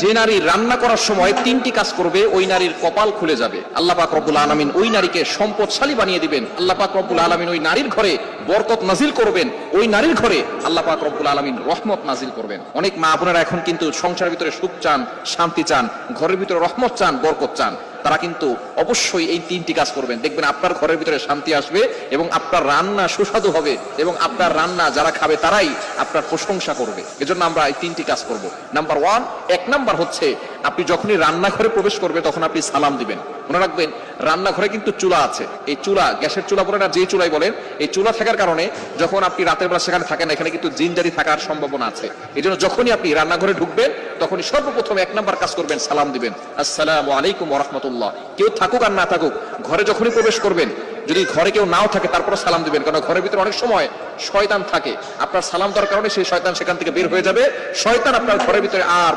যে নারী রান্না করার সময় তিনটি কাজ করবে ওই নারীর কপাল খুলে যাবে। আল্লাহ পাক রব্বুল আলামিন ওই নারীকে সম্পদশালী বানিয়ে দিবেন। আল্লাহ পাক রব্বুল আলামিন ওই নারীর ঘরে বরকত নাজিল করবেন। ওই নারীর ঘরে আল্লাহ পাক রব্বুল আলামিন রহমত নাজিল করবেন। অনেক মা বোনেরা এখন কিন্তু সংসারের ভিতরে সুখ চান, শান্তি চান, ঘরের ভিতরে রহমত চান, বরকত চান। তারা কিন্তু অবশ্যই এই তিনটি কাজ করবেন। দেখবেন আপনার ঘরের ভিতরে শান্তি আসবে এবং আপনার রান্না সুস্বাদু হবে এবং আপনার রান্না যারা খাবে তারাই আপনার প্রশংসা করবে। এজন্য আমরা এই তিনটি কাজ করব। নাম্বার 1, 1 নাম্বার হচ্ছে আপনি যখনই রান্নাঘরে প্রবেশ করবে তখন আপনি সালাম দিবেন। মনে রাখবেন রান্নাঘরে কিন্তু চুলা আছে। এই চুলা, গ্যাসের চুলা বলেন আর যে চুলাই বলেন, এই চুলা থাকার কারণে যখন আপনি রাতের বেলা সেখানে থাকেন এখানে কিন্তু জিনজারি থাকার সম্ভাবনা আছে। এই জন্য যখনই আপনি রান্নাঘরে ঢুকবেন তখনই সর্বপ্রথম 1 নাম্বার কাজ করবেন, সালাম দিবেন, আসসালামু আলাইকুম ওয়া রাহমাতুল্লাহ। কেউ থাকুক আর না থাকুক, ঘরে যখনই প্রবেশ করবেন, যদি ঘরে কেউ নাও থাকে তারপরে সালাম দিবেন, কারণ ঘরের ভিতরে অনেক সময় শয়তান থাকে। আপনার সালাম দেওয়ার কারণে সেই শয়তান সেখান থেকে বের হয়ে যাবে। শয়তান আপনার ঘরের ভিতরে আর